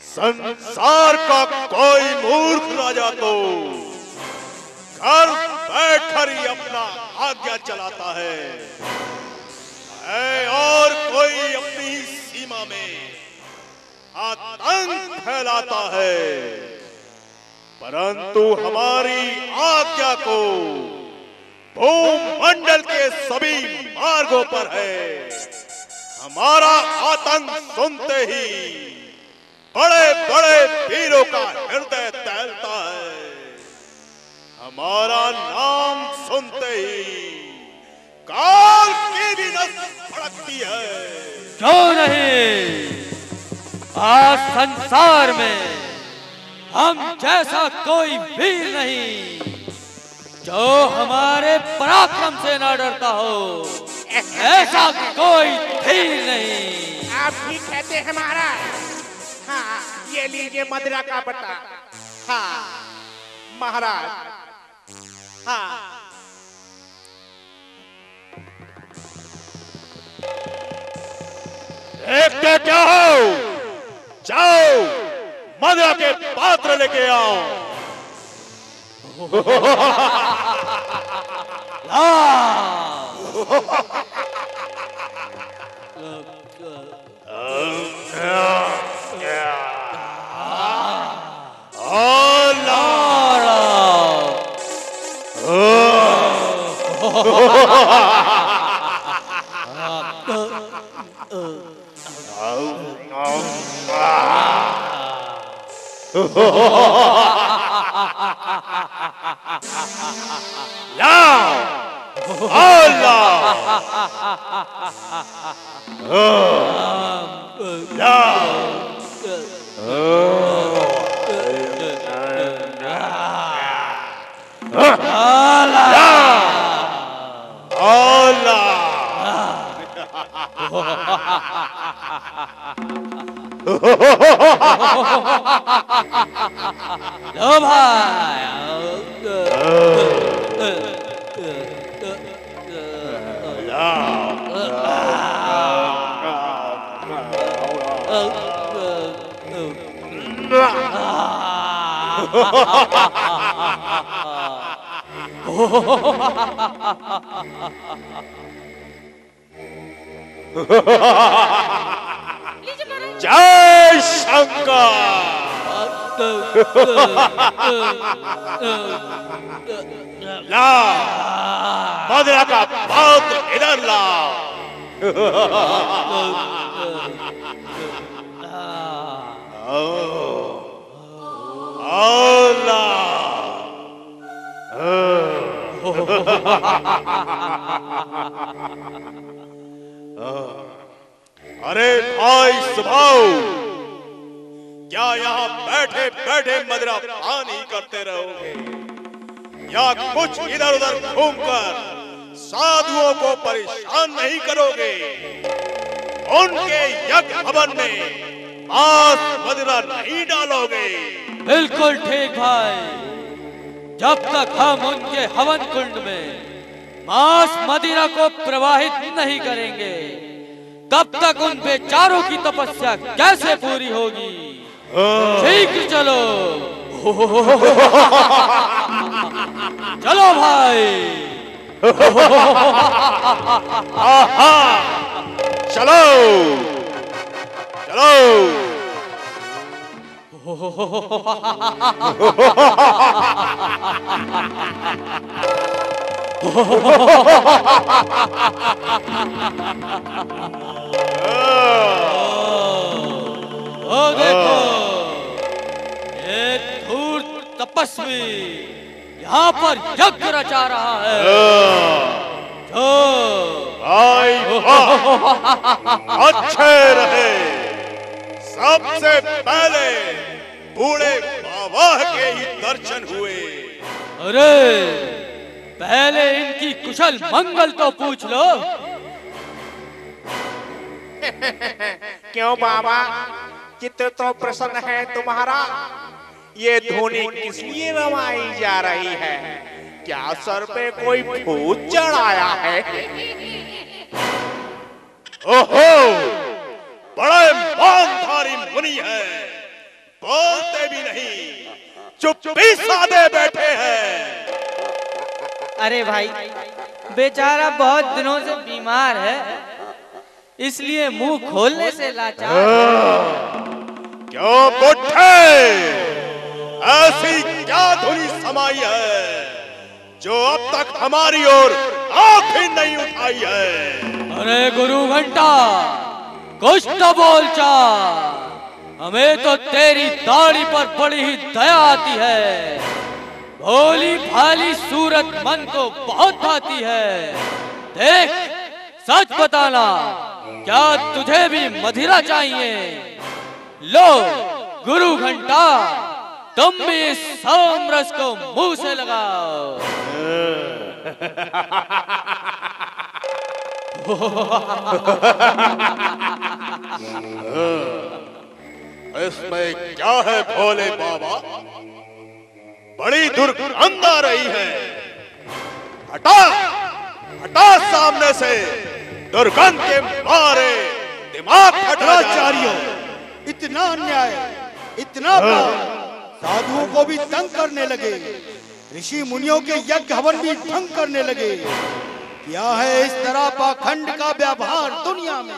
संसार का कोई मूर्ख राजा तो घर बैठकर ही अपना आज्ञा चलाता है, और कोई अपनी सीमा में आतंक फैलाता है। परंतु हमारी आज्ञा को भूमंडल के सभी मार्गों पर है। हमारा आतंक सुनते ही बड़े बड़े वीरों का हृदय दहलता है। हमारा नाम सुनते ही काल की भी नस भड़कती है। क्यों नहीं, आज संसार में हम जैसा कोई वीर नहीं जो हमारे पराक्रम से न डरता हो। ऐसा कोई धीर नहीं। आप भी कहते हैं महाराज। हाँ, ये लीजिए मदिरा का बटा। हाँ महाराज। हाँ, देखते क्या हो, जाओ मदिरा के पात्र लेके आओ। लो भाई, जय शंकर। ला मदिरा का पात्र इधर ला। अरे भाई सुभाओ, क्या यहाँ बैठे बैठे मदिरा पान ही करते रहोगे, या कुछ इधर उधर घूमकर साधुओं को परेशान नहीं करोगे? उनके यज्ञ भवन में मांस मदिरा नहीं डालोगे? बिल्कुल ठीक भाई। जब तक हम उनके हवन कुंड में मांस मदिरा को प्रवाहित नहीं करेंगे, तब तक उन बेचारों की तपस्या कैसे पूरी होगी? शीघ्र चलो। चलो भाई। चलो चलो। ओ देखो, ये धूर्त तपस्वी यहाँ पर यज्ञ रचा रहा है। जो भाई वाह, अच्छे रहे। सबसे पहले बूढ़े बाबा के ही दर्शन हुए। अरे पहले इनकी कुशल मंगल तो पूछ लो। क्यों बाबा, चित्त तो प्रसन्न है तुम्हारा? ये धुनी किस लिए रवाई जा रही है? क्या सर पे कोई भूत चढ़ाया है? ओहो, बड़े मानधारी मुनि है, बोलते भी नहीं, चुप्पी साधे बैठे हैं। अरे भाई, बेचारा बहुत दिनों से बीमार है, इसलिए मुंह खोलने से लाचार है। क्यों बुढ़े, ऐसी क्या धुनी समाई है जो अब तक हमारी ओर आंख ही नहीं उठाई है? अरे गुरु घंटा, कुछ तो बोल चा। हमें तो तेरी दाढ़ी पर बड़ी ही दया आती है। भोली भाली सूरत मन को बहुत भाती है। देख, सच बताना, क्या तुझे भी मदिरा चाहिए? लो गुरु घंटा, तुम भी इस सोमरस को मुंह से लगाओ। इसमें क्या है भोले बाबा? बड़ी दुर्गंध आ रही है। हटा, हटा सामने से, दुर्गंध के मारे दिमाग भद्राचार्यों, इतना अन्याय, इतना पाप, साधुओं को भी तंग करने लगे, ऋषि मुनियों के यज्ञ हवन भी भंग करने लगे। क्या है इस तरह पाखंड का व्यवहार दुनिया में?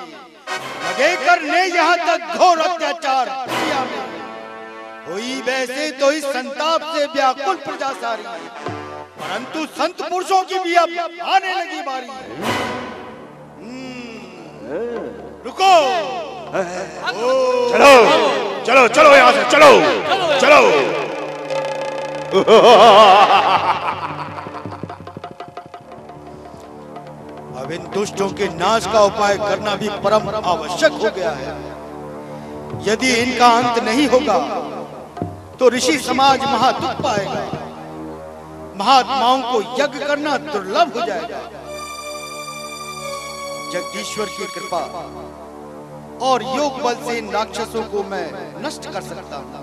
लगे करने यहाँ तक घोर अत्याचार दुनिया में। हुई वैसे तो इस संताप से व्याकुल प्रजा सारी, परंतु संत पुरुषों की भी अब आने लगी बारी। रुको, चलो चलो चलो, यहाँ से चलो चलो। अब इन दुष्टों के नाश का उपाय करना भी परम आवश्यक हो गया है। यदि इनका अंत नहीं होगा तो ऋषि समाज महादुख पाएगा, महात्माओं को यज्ञ करना दुर्लभ हो जाएगा। जगदीश्वर की कृपा और योग बल से इन राक्षसों को मैं नष्ट कर सकता हूं,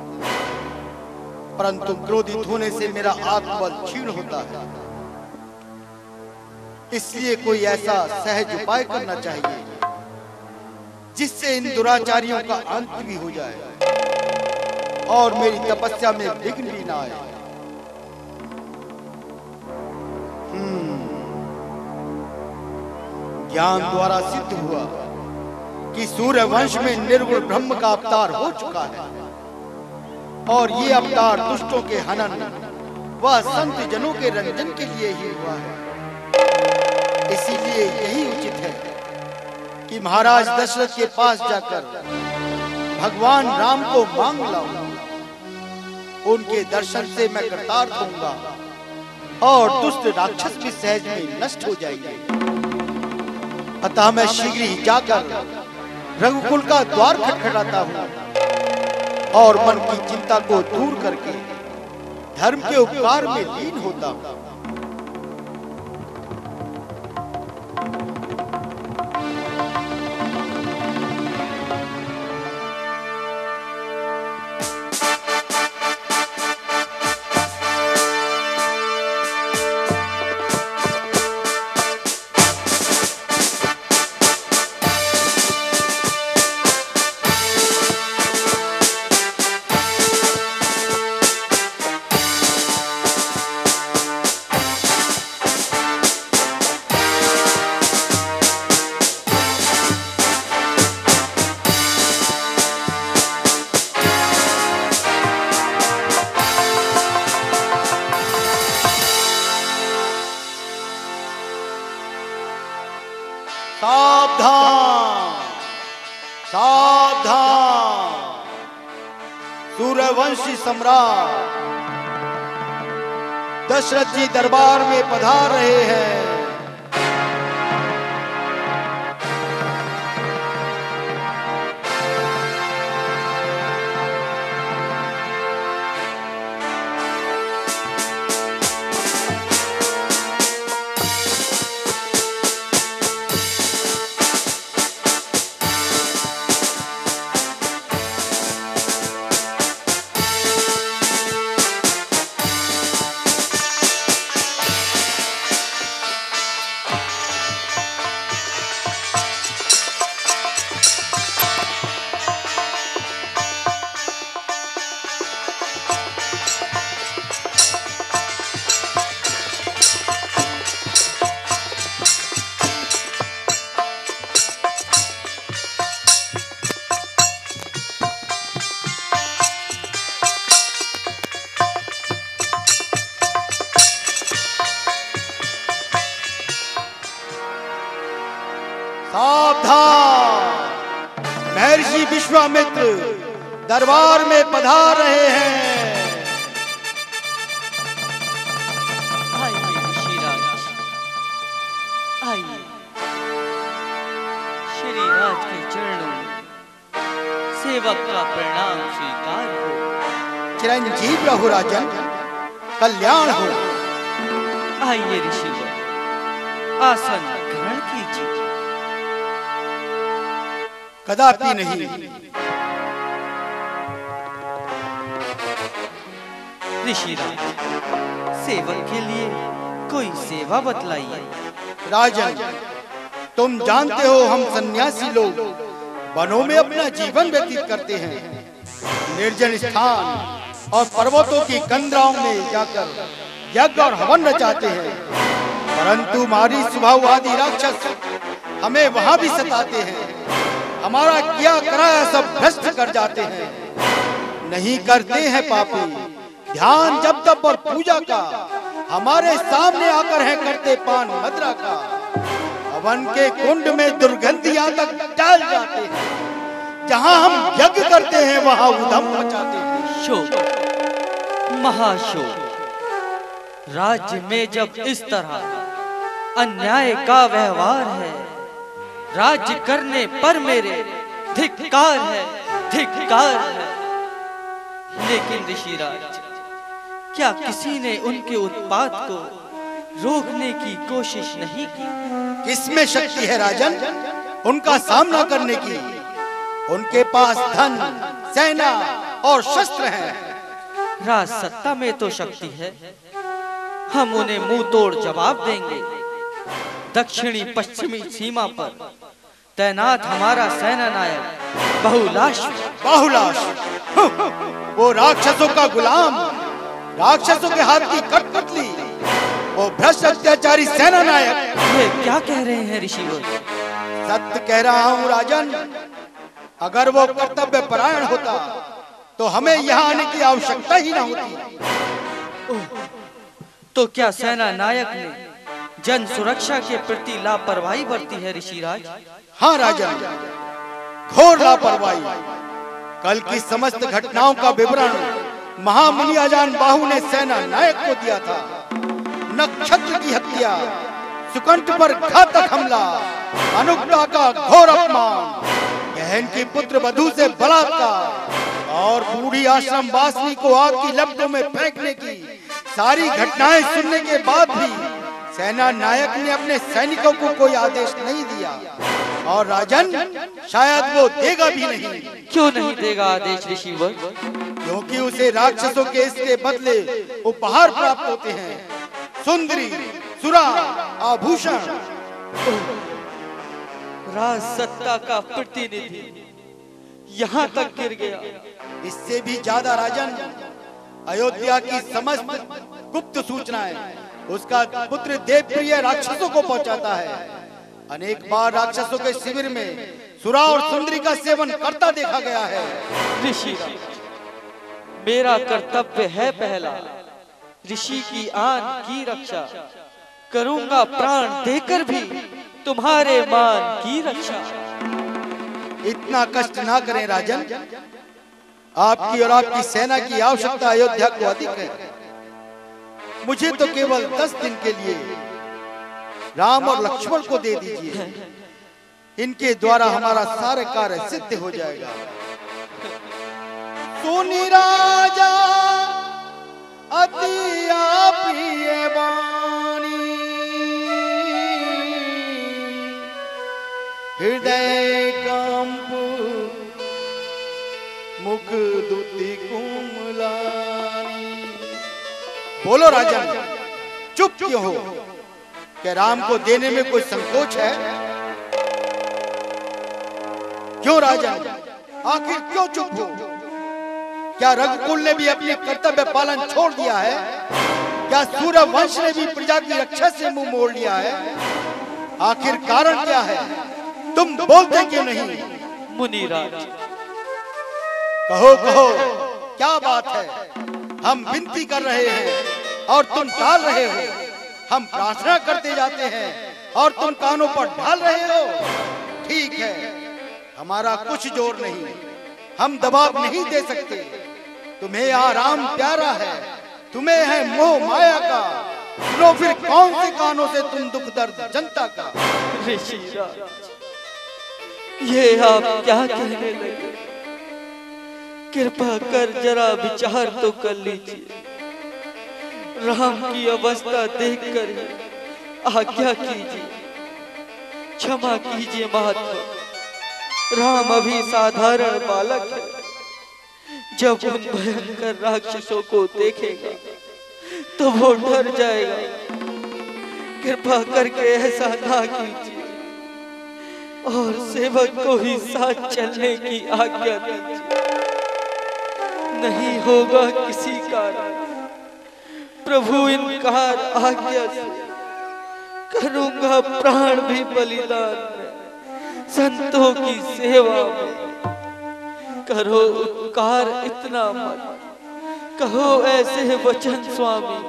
परंतु क्रोधित होने से मेरा आत्मबल क्षीण होता है। इसलिए कोई ऐसा सहज उपाय करना चाहिए जिससे इन दुराचारियों का अंत भी हो जाए और मेरी तपस्या में विघ्न भी ना आए। ज्ञान द्वारा सिद्ध हुआ कि सूर्य वंश में निर्गुण ब्रह्म का अवतार हो चुका है और ये अवतार दुष्टों के हनन व संत जनों के रंजन के लिए ही हुआ है। इसीलिए यही उचित है कि महाराज दशरथ के पास जाकर भगवान राम को मांग लाऊं। उनके दर्शन से मैं कृतार्थ होऊंगा और दुष्ट राक्षस भी सहज में नष्ट हो जाएंगे। अतः मैं शीघ्र ही जाकर रघुकुल का द्वार खटखटाता हूँ और मन की चिंता को दूर करके धर्म के उपकार में लीन होता हूँ। सावधान, सावधान, सूर्यवंशी सम्राट दशरथ जी दरबार में पधार रहे हैं। सावधान, महर्षि विश्वामित्र दरबार में पधार रहे हैं। आइए ऋषिराज, आइए। श्री राज के चरणों में सेवक का प्रणाम स्वीकार हो। चिरंजीव रहो राजन, कल्याण हो। आइए ऋषिवर, आसन ग्रहण कीजिए। कदापि नहीं। ऋषिराज, सेवक के लिए कोई सेवा बतलाइए। राजन, तुम जानते हो हम सन्यासी लोग वनों में अपना जीवन व्यतीत करते हैं। निर्जन स्थान और पर्वतों की कंदराओं में जाकर यज्ञ और हवन रचाते हैं, परंतु मारी स्वभाववादी राक्षस हमें वहां भी सताते हैं। हमारा किया कराया सब भ्रष्ट कर जाते हैं। नहीं करते हैं पापी ध्यान जप तप और पूजा का, हमारे सामने आकर है करते पान मदरा का। हवन के कुंड में दुर्गंधियां तक डाल जाते हैं, जहां हम यज्ञ करते हैं वहां उधम मचाते हैं। शोक, महाशोक। राज्य में जब इस तरह अन्याय का व्यवहार है, राज्य करने पर मेरे धिक्कार है, धिक्कार है। लेकिन ऋषिराज, क्या किसी ने उनके उत्पात को रोकने की कोशिश नहीं की? किसमें शक्ति है राजन उनका सामना करने की? उनके पास धन, सेना और शस्त्र हैं। राज सत्ता में तो शक्ति है, हम उन्हें मुंह तोड़ जवाब देंगे। दक्षिणी पश्चिमी सीमा पर तैनात हमारा सेना नायक बहुलाश, वो राक्षसों का गुलाम, राक्षसों के हाथ की कठपुतली, वो भ्रष्ट अत्याचारी सेना नायक। ये क्या कह रहे हैं ऋषिवर? सत्य कह रहा हूँ राजन, अगर वो कर्तव्य परायण होता तो हमें यहाँ आने की आवश्यकता ही ना होती। तो क्या सेना नायक ने जन सुरक्षा के प्रति लापरवाही बरती है ऋषिराज? हाँ राजन, घोर लापरवाही। कल की समस्त घटनाओं का विवरण महामुनि अजान बाहु ने सेना नायक को दिया था। नक्षत्र की हत्या, सुकंठ पर घातक हमला, अनुक्ता का घोर अपमान, बहन की पुत्र वधू से बलात्कार और बूढ़ी आश्रम वासिनी को आग की लपटों में फेंकने की सारी घटनाएं सुनने के बाद भी सेना नायक ने अपने सैनिकों को कोई आदेश नहीं दिया, और राजन शायद वो देगा भी नहीं। क्यों नहीं देगा आदेश ऋषिवर? क्योंकि उसे राक्षसों के इसके बदले उपहार प्राप्त होते हैं, सुंदरी, सुरा, आभूषण। राज सत्ता का प्रतिनिधि यहाँ तक गिर गया। इससे भी ज्यादा राजन, अयोध्या की समस्त गुप्त सूचनाएं उसका पुत्र देवप्रिय राक्षसों को पहुंचाता है। अनेक बार राक्षसों के शिविर में सुरा और सुंदरी का सेवन करता देखा गया है। ऋषि, मेरा कर्तव्य है पहला, ऋषि की आन की रक्षा करूंगा, प्राण देकर भी तुम्हारे मान की रक्षा। इतना कष्ट ना करें राजन, आपकी और आपकी सेना की आवश्यकता अयोध्या को अधिक है। मुझे तो केवल 10 दिन के लिए राम और लक्ष्मण को दे दीजिए, इनके द्वारा हमारा सारे कार्य सिद्ध हो जाएगा। सुनी राजा अति प्रिय वाणी, हृदय कंप मुख दुति कुमलानी। बोलो राजन, चुप क्यों हो? क्या राम को देने में कोई संकोच है? क्यों राजन, आखिर क्यों चुप हो? क्या रघुकुल ने भी अपने कर्तव्य पालन छोड़ दिया है? क्या सूर्यवंश ने भी प्रजा की रक्षा से मुंह मोड़ लिया है? आखिर कारण क्या है? तुम बोलते क्यों नहीं? मुनिराज, कहो कहो, क्या बात है? हम विनती कर रहे हैं और तुम टाल रहे हो। हम प्रार्थना करते जाते हैं और तुम कानों पर ढाल रहे हो। ठीक है, हमारा कुछ जोर नहीं, हम दबाव नहीं दे सकते। तुम्हें आराम प्यारा है, तुम्हें है मोह माया का, लो फिर कौन से कानों से तुम दुख दर्द जनता का। ऋषिराज, ये आप क्या कहने लगे? कृपा कर जरा विचार तो कर लीजिए। राम की अवस्था देखकर ही आज्ञा कीजिए, क्षमा कीजिए महात्मा। राम अभी साधारण बालक है, जब उन भयंकर राक्षसों को देखेगा तो वो डर जाएगा। कृपा करके ऐसा ना कीजिए और सेवक को ही साथ चलने की आज्ञा दीजिए। नहीं होगा किसी कारण, प्रभु इनकार आज्ञा से करूंगा प्राण भी बलिदान में, संतों की सेवा में। करो उपकार इतना मत, कहो ऐसे वचन स्वामी,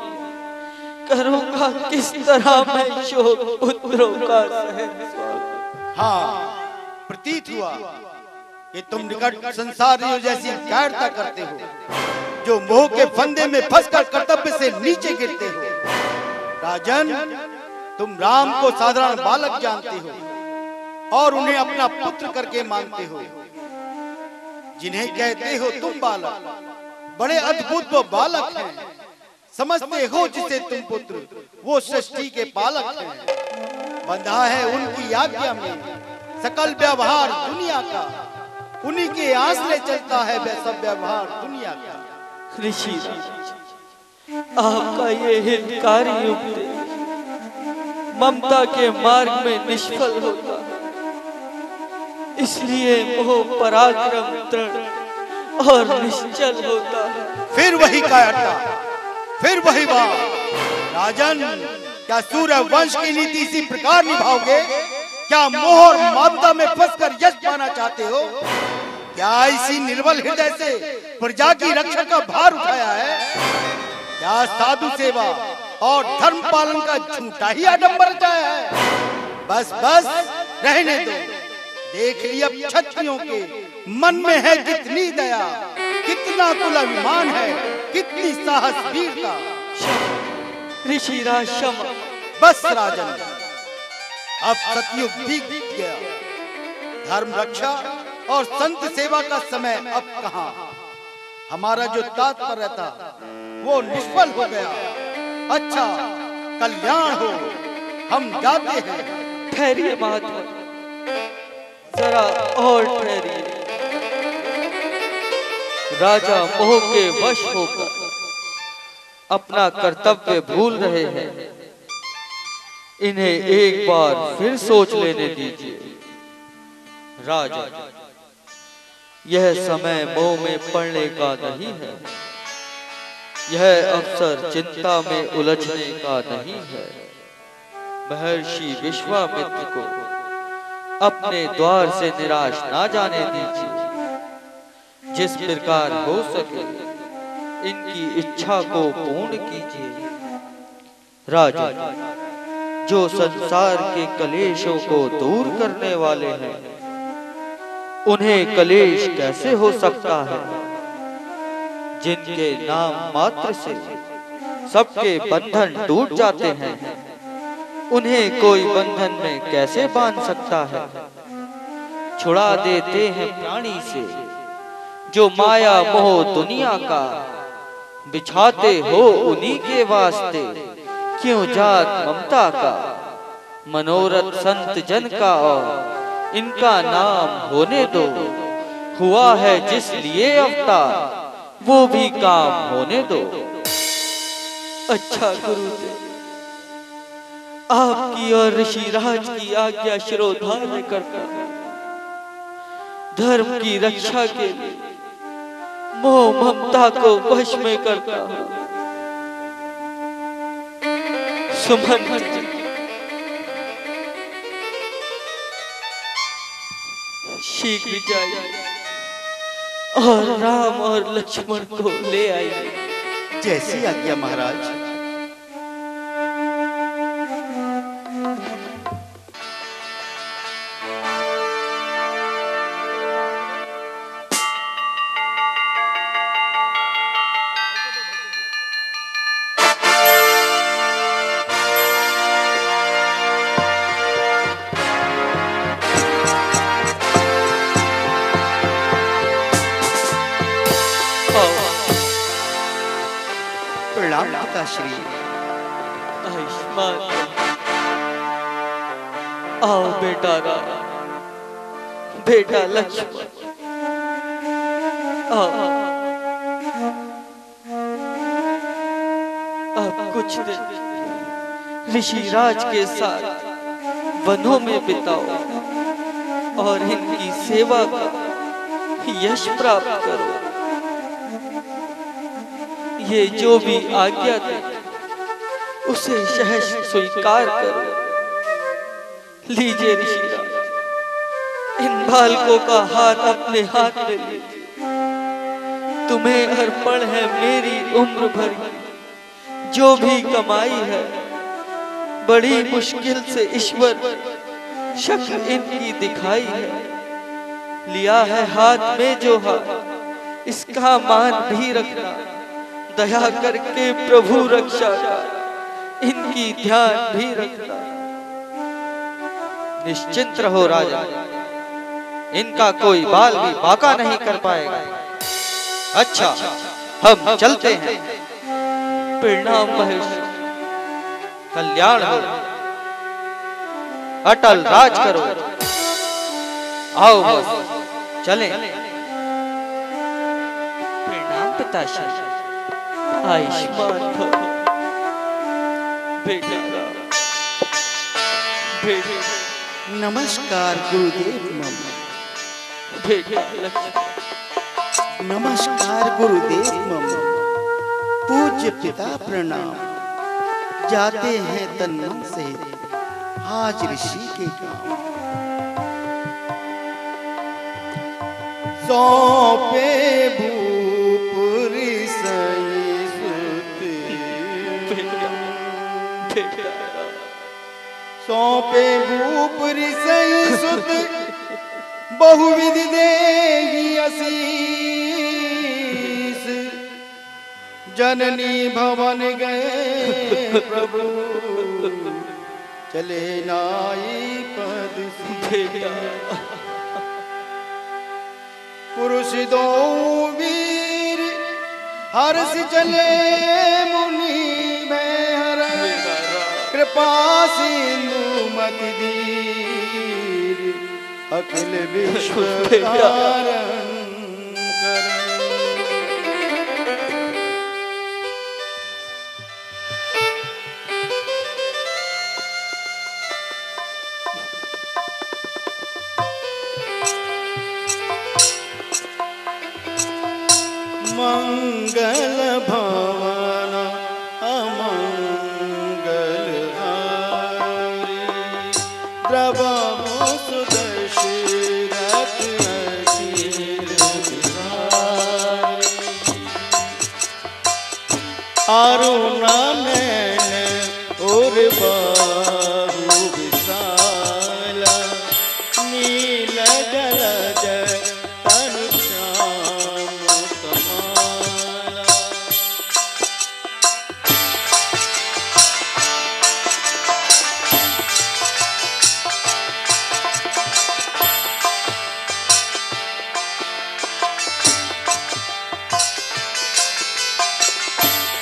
करूंगा किस तरह मैं शोक पुत्रों का सहन स्वामी। हाँ, प्रतीत हुआ कि तुम निकट संसारियों जैसी कायरता करते हो, जो मोह के फंदे में फंसकर कर्तव्य से नीचे गिरते हो। राजन, तुम राम को साधारण बालक जानते हो और उन्हें अपना पुत्र करके मानते हो। जिन्हें कहते हो तुम बालक, बड़े अद्भुत वो बालक हैं। समझते हो जिसे तुम पुत्र, वो सृष्टि के पालक हैं। बंधा है उनकी आज्ञा में सकल व्यवहार दुनिया का, उन्हीं के आश्रय चलता है वह सब व्यवहार दुनिया का। ऋषि, आपका ये हितकारी उपदेश ममता के मार्ग में निष्फल होता है, इसलिए मोह पराक्रम दृढ़ और निश्चल होता है। फिर वही कायरता, फिर वही बात। राजन, क्या सूर्य वंश की नीति इसी प्रकार निभाओगे? क्या मोह और ममता में फंसकर यश पाना चाहते हो? क्या इसी निर्बल हृदय से प्रजा की रक्षा का भार उठाया है? क्या साधु सेवा और धर्म पालन का झूठा ही आडंबर रचाया है? बस बस रहने दो। देख लिया क्षत्रियों के मन में है कितनी दया, कितना कुलाभिमान है, कितनी साहस वीरता। ऋषिराज क्षमा। बस राजन, अब सतयुग बीत गया। धर्म रक्षा और संत सेवा का समय अब कहां? हमारा जो तात्पर्य था वो निष्फल हो गया। अच्छा, कल्याण हो, हम जाते हैं। ठहरिए महात्मा, जरा और ठहरिए। राजा मोह के वश होकर अपना कर्तव्य भूल रहे हैं, इन्हें एक बार फिर सोच लेने दीजिए। राजा, यह समय मोह में पड़ने का नहीं है, यह अवसर चिंता में उलझने का नहीं है। महर्षि विश्वामित्र को अपने द्वार से निराश ना जाने दीजिए। जिस प्रकार हो सके इनकी इच्छा को पूर्ण कीजिए। राजा, जो संसार के कलेशों को दूर करने वाले हैं, उन्हें कलेश कैसे हो सकता है? जिनके नाम मात्र से सबके बंधन टूट जाते हैं, उन्हें कोई बंधन में कैसे बांध सकता है? छुड़ा देते हैं प्राणी से जो माया मोह दुनिया का, बिछाते हो उन्हीं के वास्ते क्यों जात ममता का। मनोरथ संत जन का और इनका नाम होने दो, हुआ है जिस लिए अवतार वो भी काम होने दो। अच्छा गुरुदेव, आपकी और ऋषिराज की आज्ञा शिरोधार्य करता हूं। धर्म की रक्षा के लिए मोह ममता को वश में करता हूं। सुमंत जी, शीघ्र जाइए और राम और लक्ष्मण को ले आइए। जैसी आज्ञा महाराज। प्रणाम पिताश्री। आयुष्मान आओ बेटा राम, बेटा लक्ष्मण आओ। अब कुछ दिन ऋषिराज के साथ वनों में बिताओ और इनकी सेवा का यश प्राप्त करो। ये जो भी आज्ञा दे उसे सहर्ष स्वीकार करो। लीजिए ऋषिराज, इन बालकों का हाथ अपने हाथ में लीजिए। तुम्हें अर्पण है मेरी उम्र भर की जो भी कमाई है। बड़ी मुश्किल से ईश्वर शक्ल इनकी दिखाई है। लिया है हाथ में जो हाथ, इसका मान भी रखना। दया करके प्रभु रक्षा का इनकी ध्यान भी रखना। निश्चिंत रहो राजा, इनका कोई बाल भी बाका नहीं कर पाएगा। अच्छा, हम चलते हैं। प्रणाम महेश, कल्याण हो, अटल राज करो। आओ बस चलें। प्रणाम पिताश्री। आयुष्मान भव बेटा राम, बेटा नमस्कार गुरुदेव मम। बेटा लक्ष्मण, नमस्कार गुरुदेव मम। पूज्य पिता प्रणाम। जाते हैं तन मन से आज ऋषि के गांव। सौंपे भूपुरी सई सुत, बेटा सौंपे भूपुरी सई सुत, बहुविधि देहि असीस। जननी भवन गए प्रभु, चले नाई पद बेटा पुरुष दो वीर, हर्ष चले मुनि में हर। कृपा सिंधु मति धीर, अखिल विश्व कारण कर। मंगल भवन अमंगल हारी, द्रवमु सुदशरथ अखिल बिहारी। अरुण नयन और बाहु विशाला, नील जलज तनु श्याम कमाला।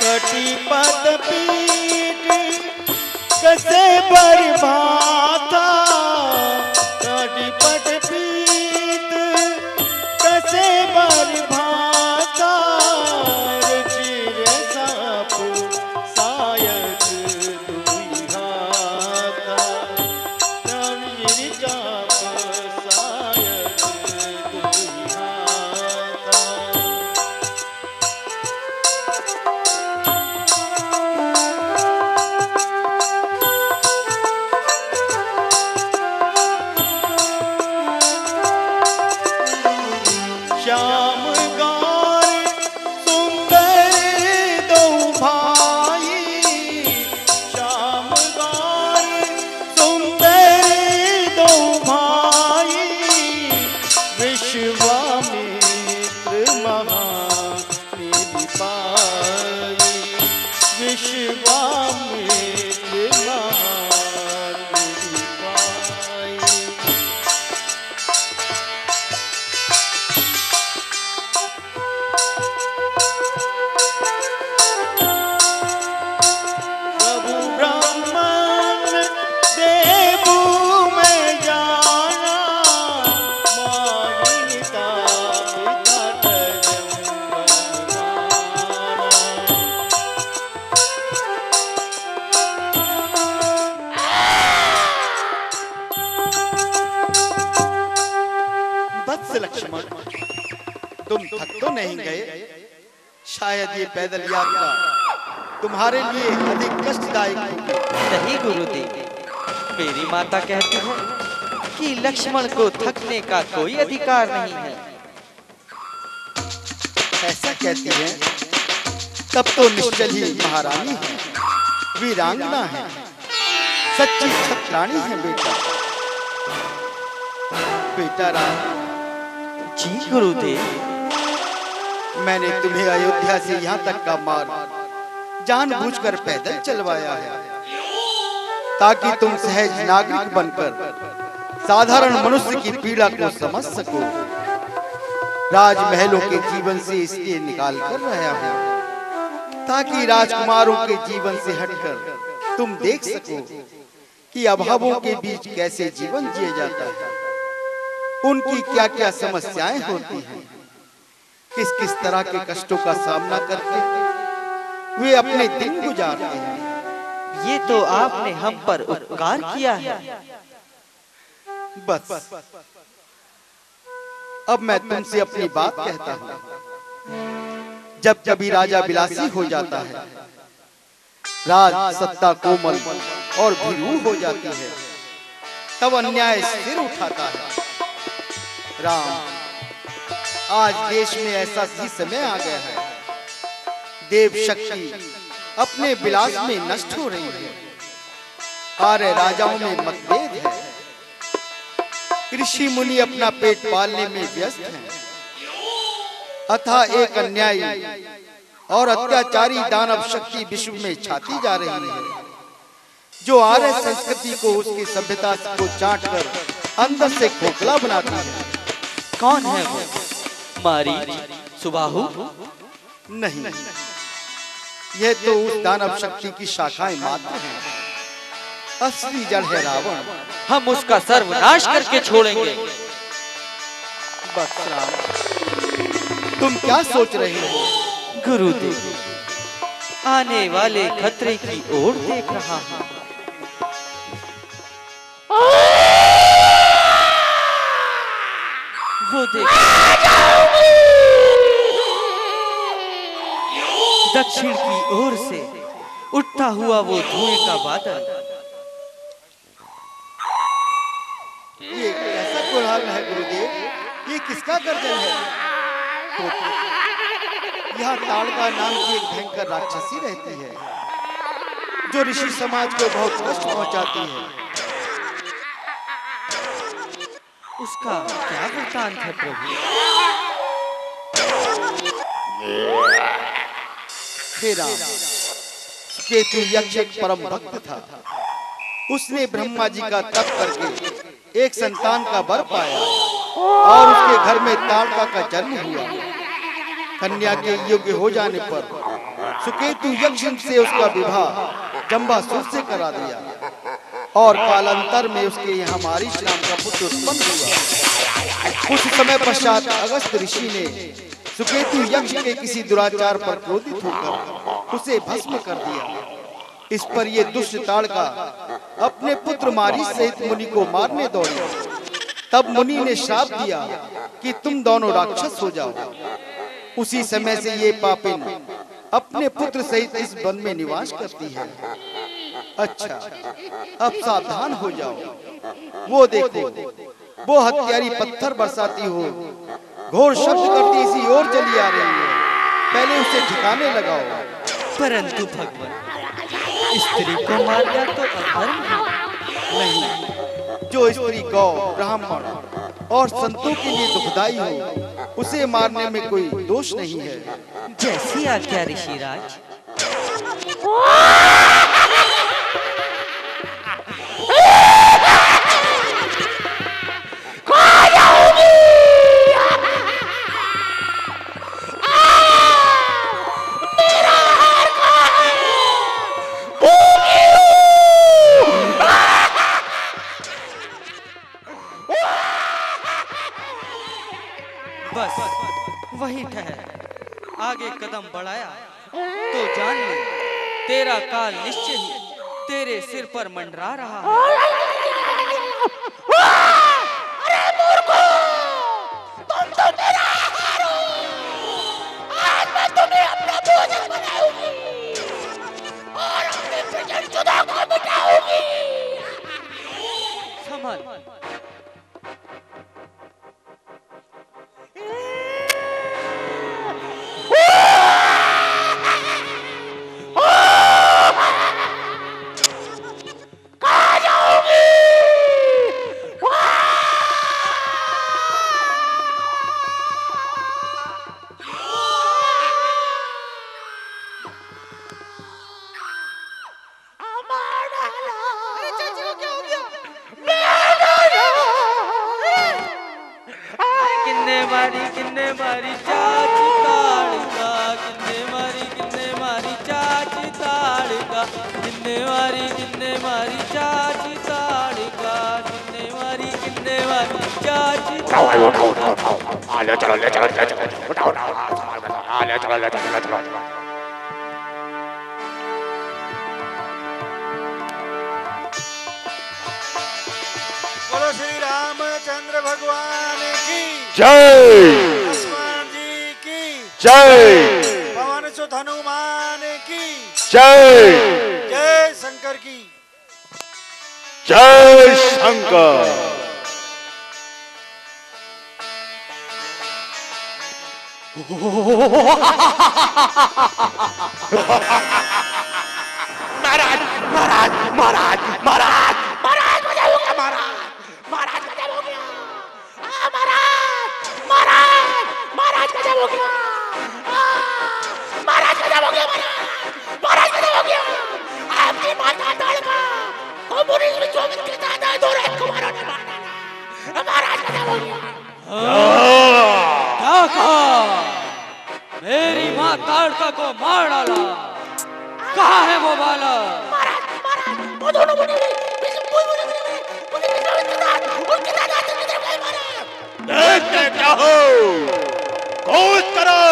कटिपत पीठ कसे बरभाता, कटिपत पीठ कसे बरभाता। चिर साप सायक दुई हाथा, रविर चाप सायक दुई हाथा। वत्स लक्ष्मण, तुम थक तो नहीं गए? शायद ये पैदल यात्रा तुम्हारे लिए अधिक कष्टदायक होगी। नहीं गुरुदेव, मेरी माता कहती है कि लक्ष्मण को थकने का कोई अधिकार नहीं है। ऐसा कहती है? तब तो निश्चल ही महारानी है, वीरांगना है, सच्ची छत्राणी है। बेटा बेटा राम। जी गुरुदेव। मैंने तुम्हें अयोध्या से यहाँ तक का मार्ग जानबूझकर पैदल चलवाया है, ताकि तुम सहज नागरिक बनकर साधारण मनुष्य की पीड़ा को समझ सको। राजमहलों के जीवन से इसलिए निकाल कर रहा हूं, ताकि राजकुमारों के जीवन से हटकर तुम देख सको कि अभावों के बीच कैसे जीवन जिया जाता है, उनकी क्या क्या समस्याएं होती हैं, किस किस तरह के कष्टों का सामना करके वे अपने दिन गुजारते हैं। ये तो आपने हम पर उपकार किया है। बस अब मैं तुमसे अपनी बात कहता हूँ। जब कभी राजा विलासी हो जाता है, राज सत्ता कोमल और भीरू हो जाती है, तब अन्याय सिर उठाता है। राम, आज देश में ऐसा ही समय आ गया है। देव शक्ति अपने विलास में नष्ट हो रही है। आर्य राजाओं में मतभेद है। ऋषि मुनि अपना पेट पालने में व्यस्त हैं। अतः एक अन्यायी और अत्याचारी दानव शक्ति विश्व में छाती जा रही है, जो आर्य संस्कृति को, उसकी सभ्यता को चाट कर अंदर से खोखला बनाती है। कौन है वो? मारी, सुबाहु? नहीं, यह तो उस दानव शक्ति की शाखाएं मात्र हैं। असली जड़ है रावण। हम उसका सर्वनाश करके छोड़ेंगे। बस राम, तुम क्या सोच रहे हो? गुरुदेव, आने वाले खतरे की ओर देख रहा हूँ। वो देख, दक्षिण की ओर से उठता हुआ वो धुएं का बादल। ये कैसा कोलाहल है गुरुदेव? ये किसका गर्जन है? तो यहाँ ताड़का नाम की एक भयंकर राक्षसी रहती है, जो ऋषि समाज को बहुत कष्ट पहुंचाती है। उसका क्या वृतांत है प्रभु? हे राम, केतु यक्ष एक परम भक्त था। उसने ब्रह्मा जी का तप करके एक संतान का वर पाया और उसके घर में ताड़का का जन्म हुआ। कन्या के योग्य हो जाने पर सुकेतु यक्ष से उसका विवाह जंबासुर से करा दिया और कालांतर में उसके यहाँ मारीच नाम का पुत्र उत्पन्न हुआ। कुछ समय पश्चात अगस्त ऋषि ने सुकेतु यक्ष के किसी दुराचार पर क्रोधित होकर उसे भस्म कर दिया। इस पर ये दुष्ट ताड़का अपने पुत्र मारीच सहित मुनि को मारने दौड़ी। तब मुनि ने श्राप दिया कि तुम दोनों राक्षस हो जाओ। उसी समय से ये पापिन अपने पुत्र सहित इस वन में निवास करती है। अच्छा, अब सावधान हो जाओ। वो देखो, वो हत्यारी पत्थर बरसाती हो घोर शब्द करती इसी ओर चली आ रही है। पहले उसे ठिकाने लगाओ। परंतु भगवान, स्त्री को मारना तो अधर्म है। नहीं, जो स्त्री गौ, ब्राह्मण और संतों के लिए दुखदाई हो, उसे मारने में कोई दोष नहीं है। जैसी आज्ञा ऋषिराज। बस वहीं ठहर। आगे कदम बढ़ाया तो जान ले, तेरा काल निश्चय ही तेरे सिर पर मंडरा रहा है। अरे मूर्खो, किन्ने मारी चाची ताड़का, किन्ने मारी चाची ताड़का, किन्ने मारी चाची ताड़का, किन्ने मारी चाची ताड़का। ले चलो। बोलो श्री रामचंद्र भगवान की जय, लक्ष्मण जी की जय, पवन सुत हनुमान की जय, जय शंकर की जय शंकर। महाराज महाराज महाराज महाराज महाराज मजा हो गया, महाराज मजा हो गया, महाराज मजा हो गया, महाराज मजा हो गया, महाराज मजा हो गया। आपकी माता ताड़का को पुलिस में 24 के दादा दो रात को महाराज ने मार डाला, महाराज मजा हो गया। क्या कहा? मेरी माँ ताड़का को मार डाला? कहाँ है वो बालक? महाराज वो दोनों मुझे उनके दादा से किधर गए महाराज? देखते क्या हो, कूद करो,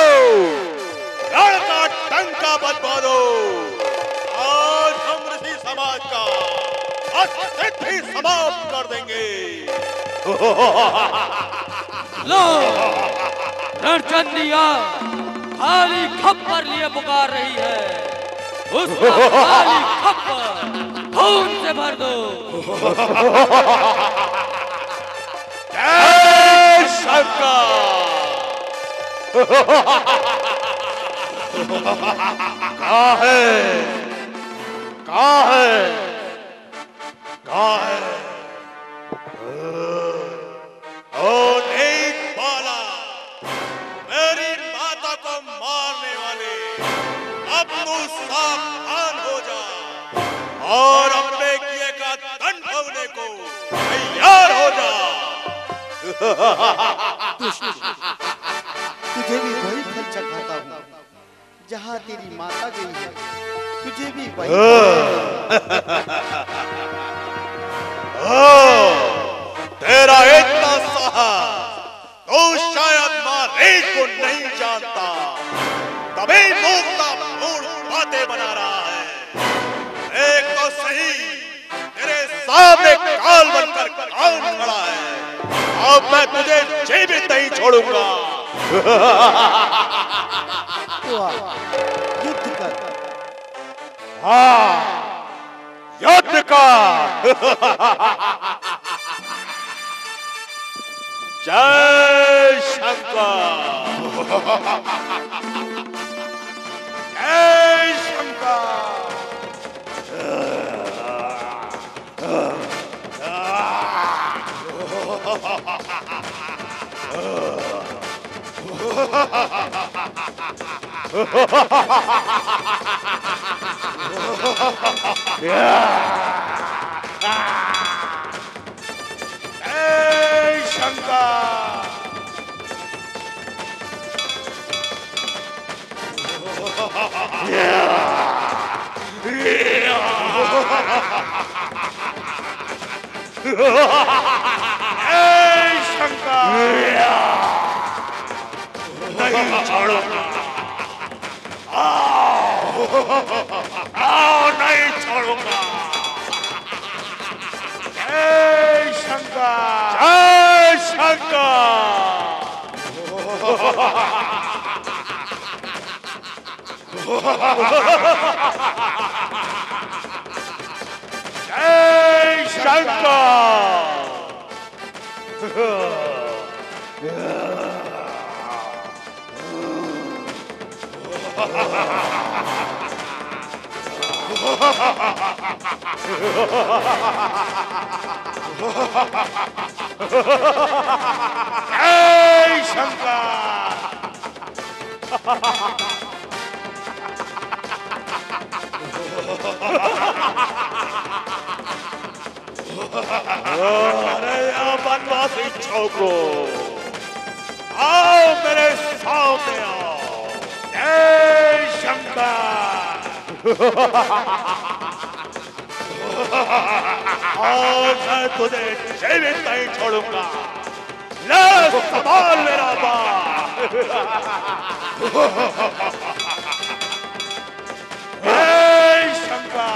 लड़का टंका बदबादो। आज हम ऋषि समाज का अस्तित्व ही समाप्त कर देंगे। लो, रणचंदिया खाली खप्पर लिए पुकार रही है, उसका खाली खप्पर खून से भर दो। जय शंकर। कहाँ है, कहाँ है, कहाँ है? ओ नीच बाला, मेरी माता को मारने वाले, अब तू सावधान हो जा और अपने किए का दंड भोगने को तैयार हो जा। तुझे भी वही फल चखाता हूँ जहाँ तेरी माता गई है, तुझे भी वही। तेरा इतना साहस तो शायद मारेज को नहीं जानता, तभी मूर्खता मूर्ख बातें बना रहा है। एक तो सही, तेरे सामने काल बनकर कौन खड़ा है? अब मैं तुझे जीवित नहीं छोड़ूंगा। तो आ, युद्ध कर। हाँ, युद्ध कर। जय शंकर, जय शंकर। जय शंकर। जय शंकर। नहीं छोड़ूंगा, नहीं छोड़ूंगा। जय शंकर, जय शंकर। जय शंकर। अरे बनवासी छोकरो, आओ मेरे सामने आओ। जय शंकर। आज मैं तुझे जीवित नहीं छोड़ूंगा। ले संभाल मेरा बाप। जय शंकर।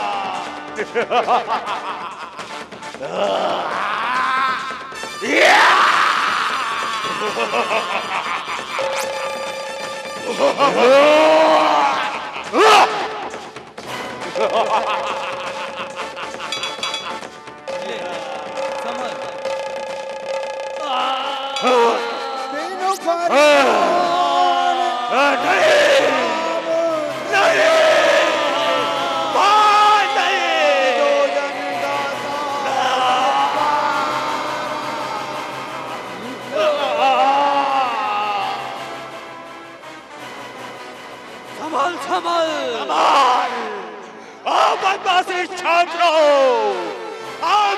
बदमाशी शांत रहो।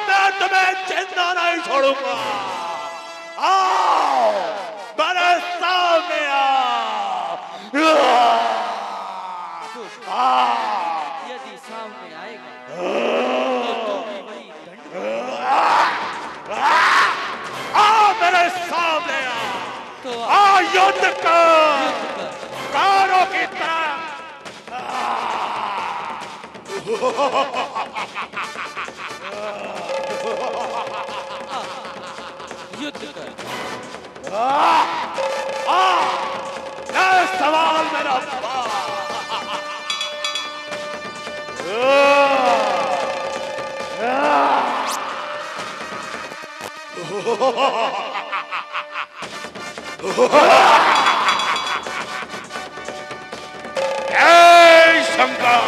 मैं तुम्हें जिंदा नहीं छोड़ूंगा। आओ मेरे सामने आओ। यदि सामने आएगा तो भी वही दंड। आओ मेरे सामने आओ। तो आओ युद्ध कर कारों की तरह। युद्ध कर। सवाल मेरा जय शंकर।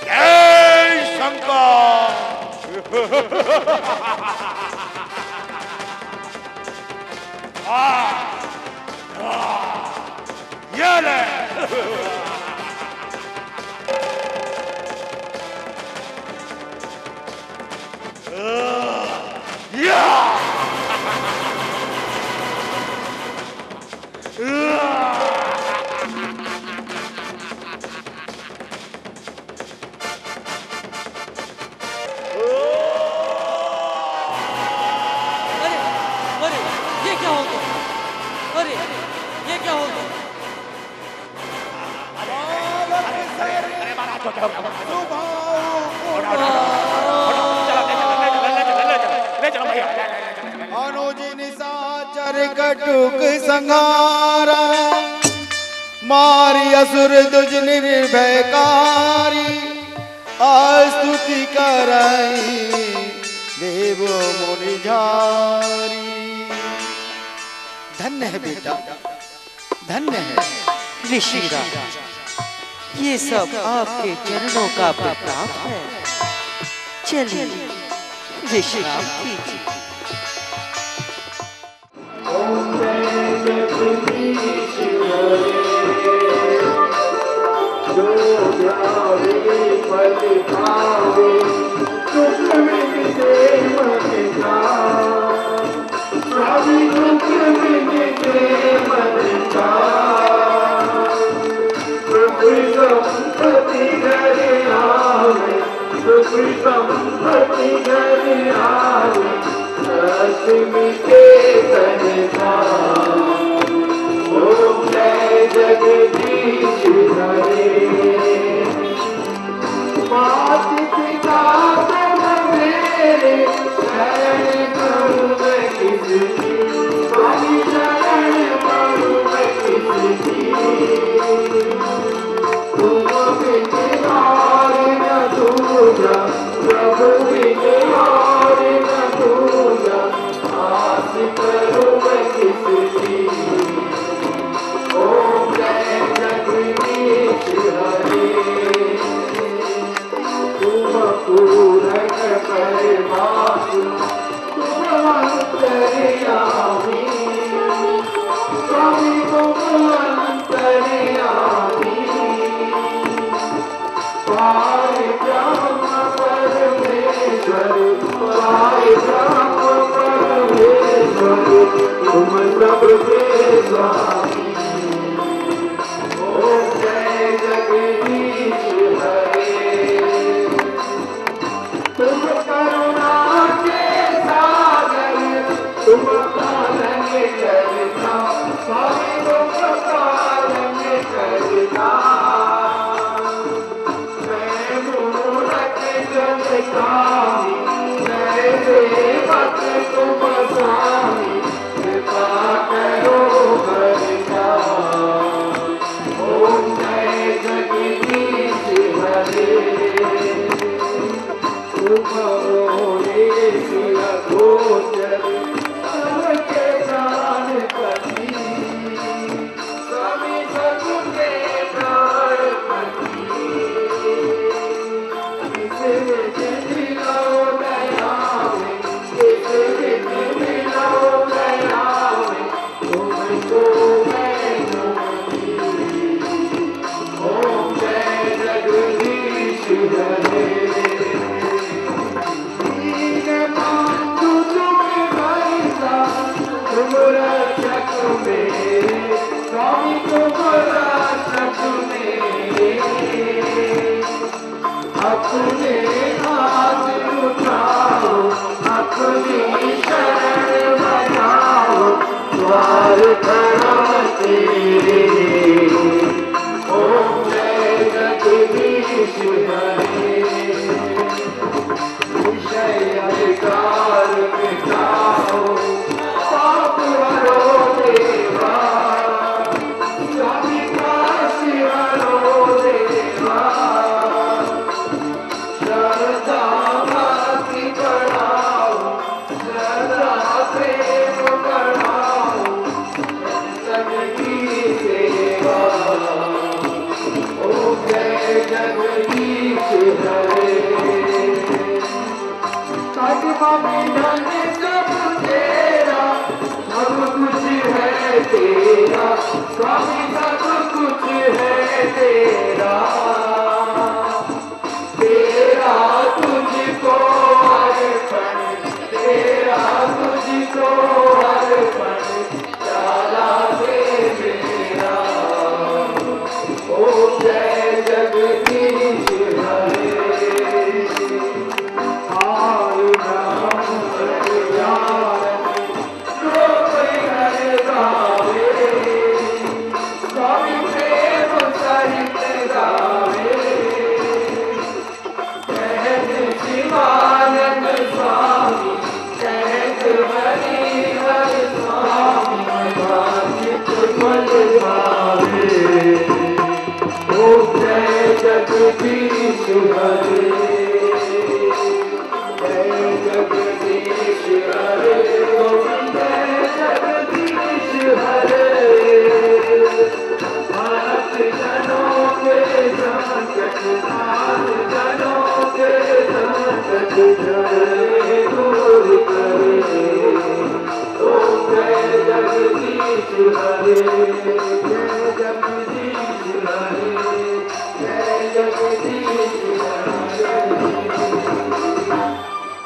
जय शंकर। ये ले। अरे ये क्या हो गया? अरे ये क्या हो गया? अनुज निशाचर कटुक संहारा मारी असुर दुज निर्भयकारी आस्तुति कराई देव मुनि झारी। धन्य है बेटा, धन्य है। ऋषिराज, ये सब आपके चरणों का प्रताप है। चलिए विश्राम कीजिए। प्रभु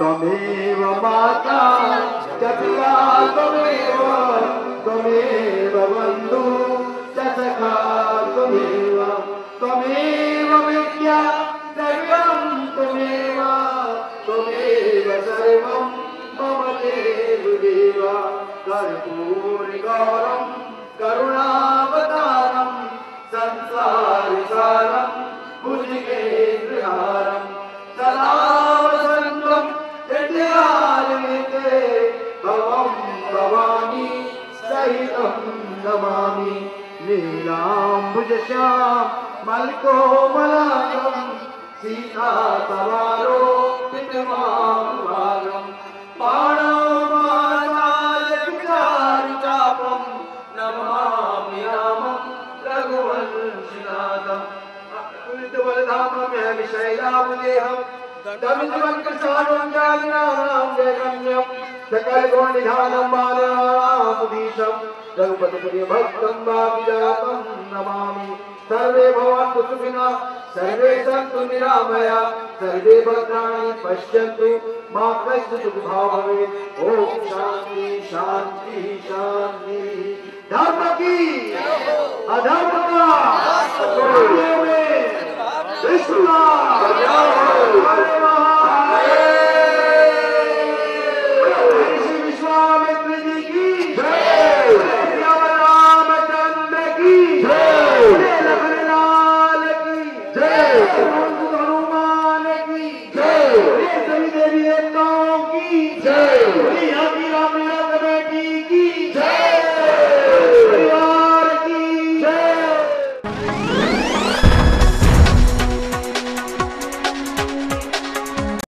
त्वमेव माता च पिता त्वमेव बन्धु च सखा त्वमेव विद्या सर्वं त्वमेव सर्वं मम देव कर्पूरिगौरं करुणावतारं संसारिसारं भुजगेन्द्रहारं सदा वसन्तं हृदयालये भवं भवानी सहितं नमामि नीलाम्बुजश्यामलकोमलाकं सीतासवारो पितमानुभागं पाणोमाचार्यचारुचापं नमामि रामं रघुवंशिनाथम् शैलाभदेहं दमितवङ्कशानं जागनानां जयगम्यं सकलगुणनिधानं बालानामुदीशं रघुपतिप्रियभक्तं वापिजातं नमामि सर्वे भवन्तु सुखिनः सर्वे सन्तु निरामया सर्वे भद्राणि पश्यन्तु मा कश्चित् दुःखभाग् भवेत्। ओम शांति शांति शांति। धर्म की अधर्म का लड़ाई में विश्वामित्र जी की जय। रामचंद्र की जय। लखनलाल की जय।